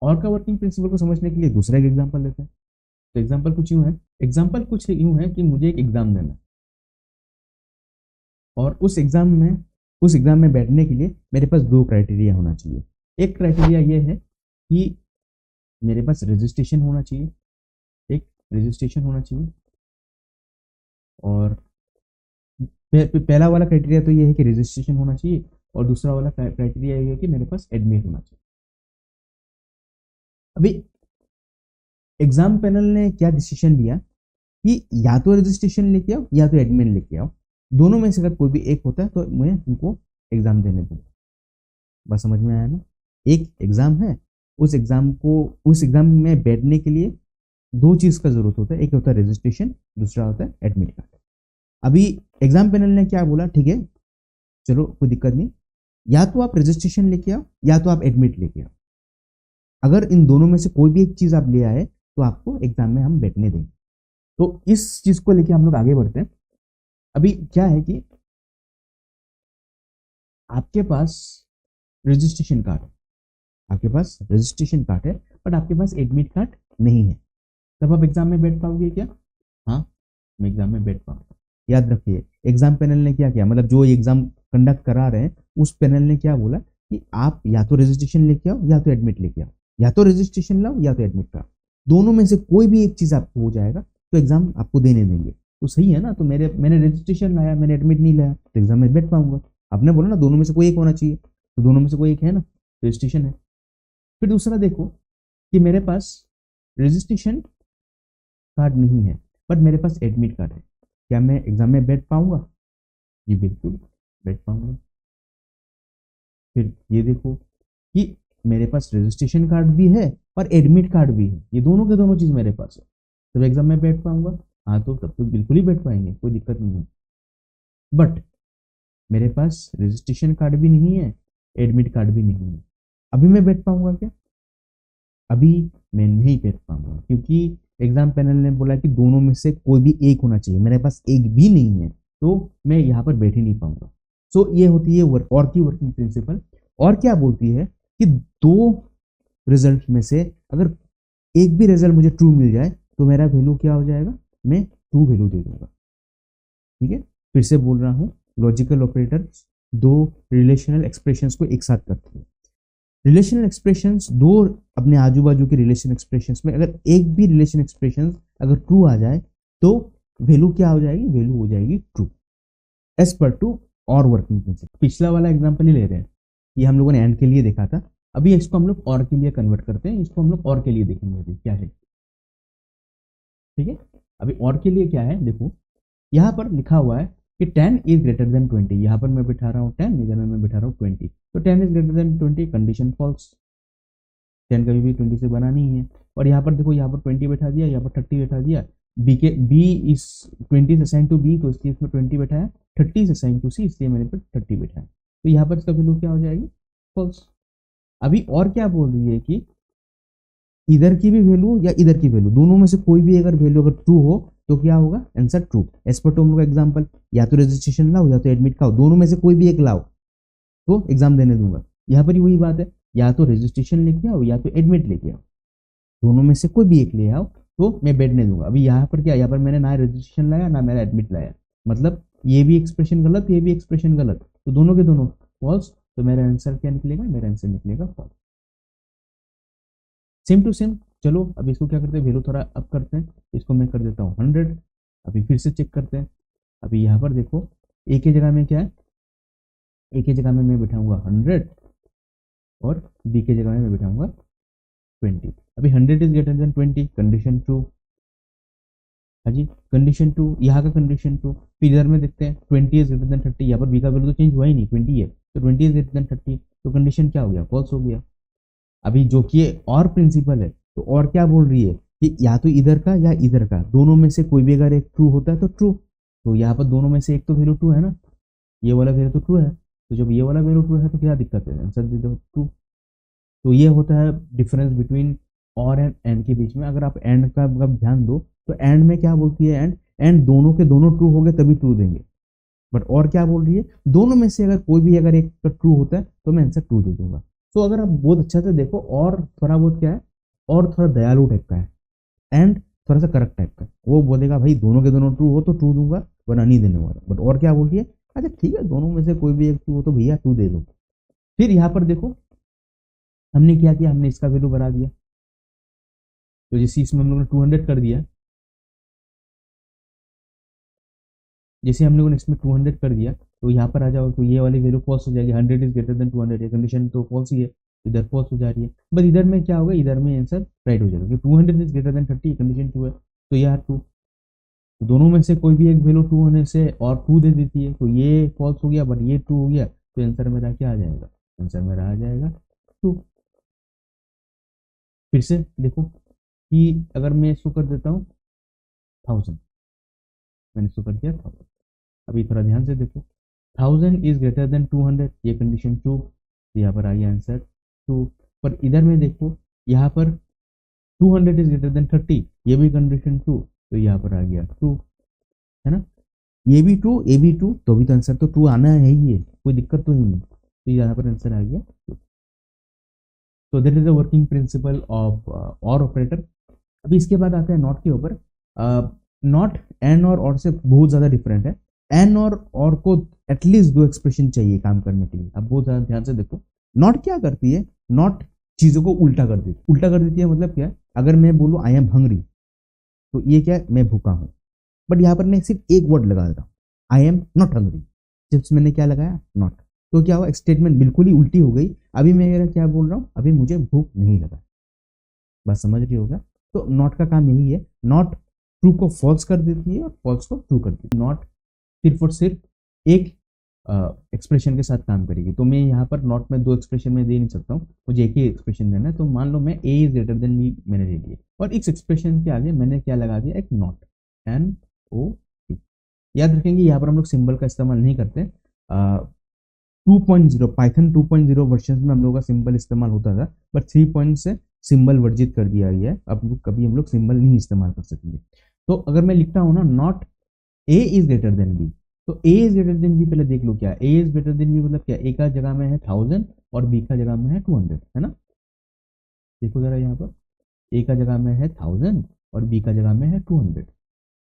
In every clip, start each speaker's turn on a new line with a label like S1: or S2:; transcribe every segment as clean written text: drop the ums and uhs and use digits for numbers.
S1: और का working principle को समझने के लिए दूसरा एक एग्जांपल लेते हैं। तो एग्जांपल कुछ यूं है कि मुझे एक एग्जाम देना है और उस एग्जाम में बैठने के लिए मेरे पास दो क्राइटेरिया होना चाहिए। एक क्राइटेरिया ये है कि मेरे पास रजिस्ट्रेशन होना चाहिए, एक रजिस्ट्रेशन होना चाहिए, और पहला वाला क्राइटेरिया तो ये है कि रजिस्ट्रेशन होना चाहिए, और दूसरा वाला क्राइटेरिया ये है कि मेरे पास एडमिट होना चाहिए। अभी एग्जाम पैनल ने क्या डिसीजन लिया कि या तो रजिस्ट्रेशन लेके आओ या तो एडमिट लेके आओ, दोनों में से अगर कोई भी एक होता है तो मैं तुमको एग्जाम देने दूंगा। बस समझ में आया ना? एक एग्जाम है, उस एग्जाम में बैठने के लिए दो चीज का जरूरत होता है, एक होता है रजिस्ट्रेशन, दूसरा होता है एडमिट कार्ड। अभी एग्जाम पैनल ने क्या बोला, ठीक है चलो कोई दिक्कत नहीं, या तो आप रजिस्ट्रेशन लेके आओ या तो आप एडमिट लेके आओ। अगर इन दोनों में से कोई भी एक चीज आप ले आए तो आपको एग्जाम में हम बैठने देंगे। तो इस चीज को लेके हम लोग आगे बढ़ते हैं। अभी क्या है कि आपके पास रजिस्ट्रेशन कार्ड है, बट आपके पास एडमिट कार्ड नहीं है, तब आप एग्जाम में बैठ पाओगे क्या? हाँ, मैं एग्जाम में बैठ पाऊंगा। याद रखिए, एग्जाम पैनल ने क्या किया, मतलब जो एग्जाम कंडक्ट करा रहे हैं उस पैनल ने क्या बोला कि आप या तो रजिस्ट्रेशन लेके आओ या तो एडमिट लेके आओ, या तो रजिस्ट्रेशन लाओ या तो एडमिट कराओ, दोनों में से कोई भी एक चीज आपको हो जाएगा तो एग्जाम आपको देने देंगे। तो सही है ना? तो मैंने रजिस्ट्रेशन लाया, मैंने एडमिट नहीं लाया, तो एग्जाम में बैठ पाऊंगा। आपने बोला ना दोनों में से कोई एक होना चाहिए, तो दोनों में से कोई एक है ना, रजिस्ट्रेशन है। फिर दूसरा देखो कि मेरे पास रजिस्ट्रेशन कार्ड नहीं है बट मेरे पास एडमिट कार्ड है, क्या मैं एग्जाम में बैठ पाऊंगा? जी बिल्कुल बैठ पाऊंगा। फिर ये देखो कि मेरे पास रजिस्ट्रेशन कार्ड भी है और एडमिट कार्ड भी है, ये दोनों के दोनों चीज मेरे पास है, तब एग्जाम में बैठ पाऊंगा? हाँ, तो तब तो बिल्कुल ही बैठ पाएंगे, कोई दिक्कत नहीं है। बट मेरे पास रजिस्ट्रेशन कार्ड भी नहीं है, एडमिट कार्ड भी नहीं है, अभी मैं बैठ पाऊंगा क्या? अभी मैं नहीं बैठ पाऊंगा, क्योंकि एग्जाम पैनल ने बोला कि दोनों में से कोई भी एक होना चाहिए, मेरे पास एक भी नहीं है, तो मैं यहाँ पर बैठ ही नहीं पाऊंगा। सो ये होती है और की वर्किंग प्रिंसिपल। और क्या बोलती है कि दो रिजल्ट में से अगर एक भी रिजल्ट मुझे ट्रू मिल जाए तो मेरा वैल्यू क्या हो जाएगा, मैं ट्रू वैल्यू दे दूंगा। ठीक है, फिर से बोल रहा हूँ, लॉजिकल ऑपरेटर दो रिलेशनल एक्सप्रेशंस को एक साथ करते हैं। रिलेशनल एक्सप्रेशंस दो अपने आजू बाजू के रिलेशन एक्सप्रेशंस में अगर एक भी रिलेशन एक्सप्रेशंस अगर ट्रू आ जाए तो वैल्यू क्या हो जाएगी, वैल्यू हो जाएगी ट्रू एज पर टू और वर्किंग प्रिंसिपल। पिछला वाला एग्जांपल ही ले रहे हैं, ये हम लोगों ने एंड के लिए देखा था, अभी इसको हम लोग और के लिए कन्वर्ट करते हैं, इसको हम लोग और के लिए देखेंगे अभी क्या है। ठीक है, अभी और के लिए क्या है देखो, यहाँ पर लिखा हुआ है कि 10 इज ग्रेटर देन 20, यहाँ पर मैं बिठा रहा हूँ 10, इधर में मैं बिठा रहा हूँ 20, तो 10 is greater than 20, condition false, 10 कभी भी 20 से बना नहीं है। और यहाँ पर देखो, यहाँ पर 20 बैठा दिया, यहाँ पर 30 बैठा दिया, बी इस 20 से साइन टू बी, तो इसलिए इसमें 20 बैठाया, 30 से साइन टू सी, इसलिए मैंने पर 30 बैठाया, तो यहाँ पर इसका वैल्यू क्या हो जाएगी, फॉल्स। अभी और क्या बोल रही है कि इधर की भी वैल्यू या इधर की वैल्यू, दोनों में से कोई भी अगर वैल्यू अगर ट्रू हो तो क्या होगा, answer true. As per two हम लोग एग्जांपल, या तो रजिस्ट्रेशन लाओ या तो एडमिट लाओ, दोनों में से कोई भी एक लाओ तो एग्जाम देने दूंगा। यहाँ पर ही वही बात है, या तो रजिस्ट्रेशन लेके आओ या तो एडमिट लेके आओ, दोनों में से कोई भी एक ले आओ तो मैं बैठने दूंगा। अभी यहाँ पर क्या, यहाँ पर मैंने ना रजिस्ट्रेशन लाया ना मैंने एडमिट लाया, मतलब ये भी एक्सप्रेशन गलत, ये भी एक्सप्रेशन गलत, तो दोनों के दोनों फॉल्स, तो मेरा आंसर क्या निकलेगा, मेरा आंसर निकलेगा फॉल्स। Same to same. चलो अब इसको क्या करते हैं, वैल्यू थोड़ा अप करते हैं, इसको मैं कर देता हूँ 100। अभी फिर से चेक करते हैं, अभी यहाँ पर देखो ए की जगह में क्या है, ए की जगह में मैं बिठाऊंगा 100 और बी की जगह में मैं बिठाऊंगा 20। अभी 100 is greater than 20, condition true. हाँ जी, कंडीशन ट्रू, यहाँ का कंडीशन ट्रू। फिर इधर में देखते हैं 20 इज ग्रेटर देन 30, यहाँ पर बी का वैल्यू तो चेंज हुआ ही नहीं, 20 है, तो 20 इज ग्रेटर देन 30, तो कंडीशन क्या हो गया, फॉल्स हो गया। अभी जो कि और प्रिंसिपल है, तो और क्या बोल रही है कि या तो इधर का या इधर का, दोनों में से कोई भी अगर एक ट्रू होता है तो ट्रू, तो यहाँ पर दोनों में से एक तो वैल्यू ट्रू है ना, ये वाला वैल्यू तो ट्रू है, तो जब ये वाला वैल्यू ट्रू है तो क्या दिक्कत है, आंसर दे दो ट्रू। तो ये होता है डिफरेंस बिटवीन और एंड के बीच में। अगर आप एंड का ध्यान दो तो एंड में क्या बोलती है, एंड दोनों के दोनों ट्रू हो गए तभी ट्रू देंगे, बट और क्या बोल रही है, दोनों में से अगर कोई भी अगर एक ट्रू होता है तो मैं आंसर ट्रू दे दूंगा। तो अगर आप बहुत अच्छा से देखो, और थोड़ा बहुत क्या है, और थोड़ा दयालु टाइप का है, एंड थोड़ा सा करेक्ट टाइप का, वो बोलेगा भाई दोनों के दोनों ट्रू हो तो ट्रू दूंगा, वरना नहीं देने वाला। बट और क्या बोल रही है, अच्छा ठीक है दोनों में से कोई भी एक ट्रू हो तो भैया ट्रू दे दो। फिर यहाँ पर देखो हमने क्या किया, हमने इसका वैल्यू बढ़ा दिया। तो जैसे इसमें हम लोग ने 200 कर दिया, जैसे हम लोगों ने इसमें 200 कर दिया, तो यहाँ पर आ जाओ तो ये वाली वैल्यू फॉल्स हो जाएगी। 100 इज ग्रेटर देन 200, ये कंडीशन तो फॉल्स ही है, इधर फॉल्स हो जा रही है। बट इधर में क्या होगा, इधर में आंसर राइट हो जाएगा, क्योंकि 200 is greater then 30, condition true है, तो यह ट्रू। तो दोनों में से कोई भी एक वैल्यू ट्रू होने से और ट्रू दे देती है, तो ये फॉल्स हो गया बट ये ट्रू हो गया, तो आंसर मेरा क्या आ जाएगा, आंसर मेरा आ जाएगा ट्रू। फिर से देखो कि अगर मैं इसको कर देता हूँ 1000, मैंने इसको कर दिया 1000। अभी थोड़ा ध्यान से देखो, 1000 इज ग्रेटर देन 200, ये कंडीशन ट्रू, यहाँ पर आ गया आंसर ट्रू। पर इधर में देखो, यहाँ पर 200 इज ग्रेटर देन 30, ये भी कंडीशन ट्रू, तो यहाँ पर आ गया ट्रू, है ना। ये भी ट्रू, ये भी ट्रू, तो भी तो आंसर तो ट्रू आना है ही है, कोई दिक्कत तो ही नहीं, तो यहाँ पर आंसर आ गया ट्रू। तो that is the working principle of और ऑपरेटर। अभी इसके बाद आता है नॉट के ऊपर। नॉट एंड और से बहुत ज्यादा डिफरेंट है। एंड और को एटलीस्ट दो एक्सप्रेशन चाहिए काम करने के लिए। अब बहुत ज्यादा ध्यान से देखो, नॉट क्या करती है, नॉट चीजों को उल्टा कर देती है। उल्टा कर देती है मतलब क्या, अगर मैं बोलूँ आई एम हंग्री, तो ये क्या है, मैं भूखा हूँ। बट यहाँ पर मैं सिर्फ एक वर्ड लगा देता हूँ, आई एम नॉट हंग्री, जब मैंने क्या लगाया, नॉट, तो क्या हुआ, स्टेटमेंट बिल्कुल ही उल्टी हो गई। अभी मैं क्या बोल रहा हूँ, अभी मुझे भूख नहीं लगा, बस समझ रही होगा। तो नॉट का काम यही है, नॉट ट्रू को फॉल्स कर देती है और फॉल्स को ट्रू कर देती है। नॉट सिर्फ और सिर्फ एक एक्सप्रेशन के साथ काम करेगी। तो मैं यहाँ पर नॉट में दो एक्सप्रेशन में दे नहीं सकता हूँ, मुझे एक ही एक्सप्रेशन देना है। तो मान लो मैं ए इज ग्रेटर देन बी मैंने दे दिया, और इस एक्सप्रेशन के आगे मैंने क्या लगा दिया, एक नॉट, एन ओ टी। याद रखेंगे यहाँ पर हम लोग सिंबल का इस्तेमाल नहीं करते। 2.0 पाइथन 2.0 वर्जन में हम लोग का सिंबल इस्तेमाल होता था, बट 3 से सिंबल वर्जित कर दिया गया है। अब कभी हम लोग सिंबल नहीं इस्तेमाल कर सकेंगे। तो अगर मैं लिखता हूँ ना, not A is greater than B, तो A is greater than B पहले देख लो, क्या A is greater than B मतलब क्या, ए का जगह में है 1000 और बी का जगह में है 200, है ना। देखो जरा यहाँ पर, ए का जगह में है 1000 और बी का जगह में है 200,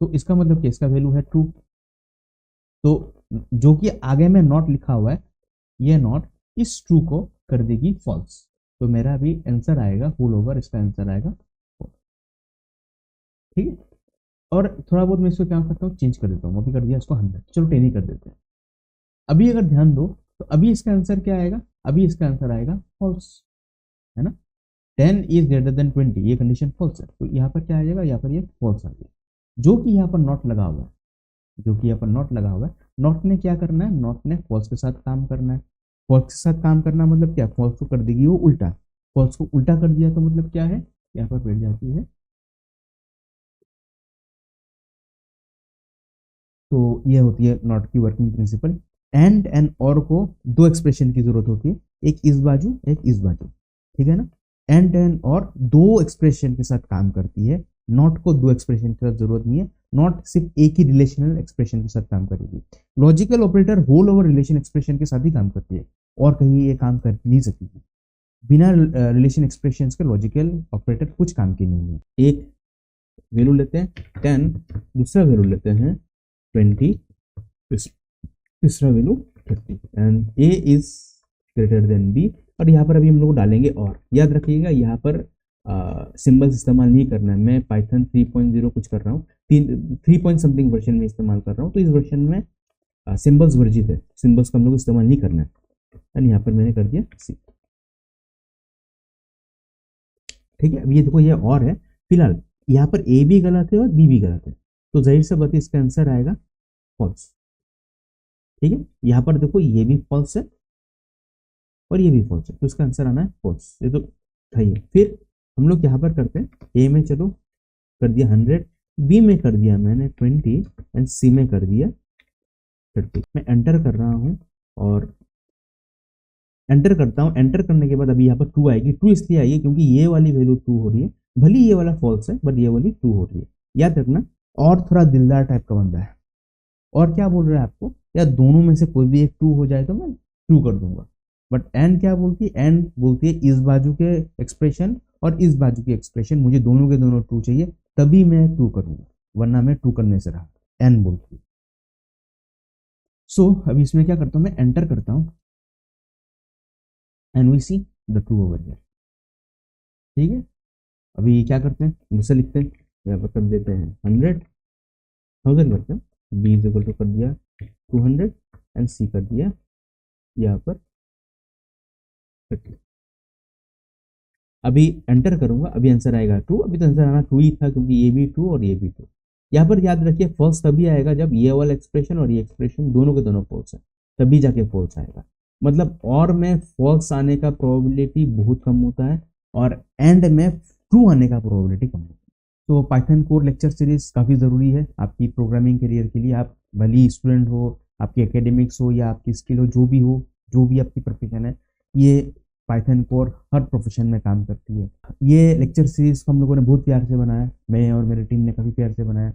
S1: तो इसका मतलब क्या, इसका वैल्यू है ट्रू। तो जो कि आगे में नॉट लिखा हुआ है, ये नॉट इस ट्रू को कर देगी फॉल्स, तो मेरा भी आंसर आएगा होल ओवर, इसका आंसर आएगा false। ठीक है। और थोड़ा बहुत मैं इसको क्या करता हूँ, चेंज कर देता हूँ, अभी कर दिया इसको 100, चलो 10 ही कर देते हैं। अभी अगर ध्यान दो तो अभी इसका आंसर क्या आएगा, अभी इसका आंसर आएगा फॉल्स, है ना। 10 इज ग्रेटर देन 20, ये कंडीशन फॉल्स है, तो यहाँ पर क्या आ जाएगा, यहाँ पर ये फॉल्स आ गया। जो कि यहाँ पर नॉट लगा हुआ है, जो कि यहाँ पर नॉट लगा हुआ है, नॉट ने क्या करना है, नॉट ने फॉल्स के साथ काम करना है। फॉल्स के साथ काम करना मतलब क्या, फॉल्स को कर देगी वो उल्टा। फॉल्स को उल्टा कर दिया तो मतलब क्या है, यहाँ पर बैठ जाती है। तो ये होती है नॉट की वर्किंग प्रिंसिपल। एंड और को दो एक्सप्रेशन की जरूरत होती है, एक इस बाजू एक इस बाजू, ठीक है ना। एंड और दो एक्सप्रेशन के साथ काम करती है, नॉट को दो एक्सप्रेशन की जरूरत नहीं है। नॉट सिर्फ एक ही रिलेशनल एक्सप्रेशन के साथ काम करेगी। Logical operator whole over relation expression के साथ ही काम करती है, और कहीं ये काम कर नहीं सकती। बिना रिलेशन एक्सप्रेशन के लॉजिकल ऑपरेटर कुछ काम की नहीं है। एक वैल्यू लेते हैं 10, दूसरा वैल्यू लेते हैं 20, तीसरा value 30, and A is greater than B. और यहाँ पर अभी हम लोग डालेंगे, और याद रखिएगा यहाँ पर सिंबल्स इस्तेमाल नहीं करना है। मैं पाइथन 3.0 कुछ कर रहा हूँ, 3 पॉइंट समथिंग वर्जन में इस्तेमाल कर रहा हूँ, तो इस वर्जन में सिंबल्स वर्जित है, सिंबल्स का हम लोग इस्तेमाल नहीं करना है। एंड यहाँ पर मैंने कर दिया सी। ठीक है, अब ये देखो ये और है, फिलहाल यहाँ पर ए भी गलत है और बी भी गलत है, तो जाहिर सा बात है इसका आंसर आएगा फॉल्स। ठीक है, यहाँ पर देखो ये भी फॉल्स है और ये भी फॉल्स है, तो इसका आंसर आना है फॉल्स, ये तो था ही। फिर हम लोग यहाँ पर करते हैं, ए में चलो कर दिया 100, बी में कर दिया मैंने 20, एंड सी में कर दिया 30। मैं एंटर कर रहा हूँ और एंटर करता हूँ। एंटर करने के बाद अभी यहाँ पर ट्रू आएगी। ट्रू इसलिए आएगी क्योंकि ये वाली वैल्यू ट्रू हो रही है, भले ये वाला फॉल्स है बट ये वाली ट्रू हो रही है। याद रखना, और थोड़ा दिलदार टाइप का बंदा है, और क्या बोल रहा है आपको, या दोनों में से कोई भी एक ट्रू हो जाए तो मैं ट्रू कर दूंगा। बट एंड क्या बोलती है, एंड बोलती है इस बाजू के एक्सप्रेशन और इस बाजू के एक्सप्रेशन मुझे दोनों के दोनों ट्रू चाहिए, तभी मैं ट्रू करूंगा, वरना मैं ट्रू करने से रहा, एंड बोलती है। सो अब इसमें क्या करता हूं, मैं एंटर करता हूं and we see the true over here. ठीक है, अभी क्या करते हैं, दूसरा लिखते हैं, यहाँ पर कर देते हैं 100,000 करते हैं, बी इज इक्वल टू कर दिया 200 एंड सी कर दिया यहाँ पर 30। अभी एंटर करूंगा, अभी आंसर आएगा ट्रू, अभी तो आंसर आना ट्रू ही था क्योंकि ये भी ट्रू और ये भी ट्रू। यहाँ पर याद रखिए फॉल्स तभी आएगा जब ये वाला एक्सप्रेशन और ये एक्सप्रेशन दोनों के दोनों फॉल्स है, तभी जाके फॉल्स आएगा। मतलब और में फॉल्स आने का प्रोबेबिलिटी बहुत कम होता है और एंड में ट्रू आने का प्रोबेबिलिटी कम होता है। तो पाइथन कोर लेक्चर सीरीज काफ़ी ज़रूरी है आपकी प्रोग्रामिंग करियर के लिए। आप भले ही स्टूडेंट हो, आपकी एकेडमिक्स हो या आपकी स्किल हो, जो भी आपकी प्रोफेशन है, ये पाइथन कोर हर प्रोफेशन में काम करती है। ये लेक्चर सीरीज को हम लोगों ने बहुत प्यार से बनाया, मैं और मेरी टीम ने काफ़ी प्यार से बनाया।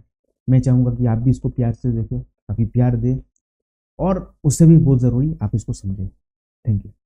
S1: मैं चाहूँगा कि आप भी इसको प्यार से देखें, काफ़ी प्यार दें और उससे भी बहुत ज़रूरी आप इसको समझें। Thank you.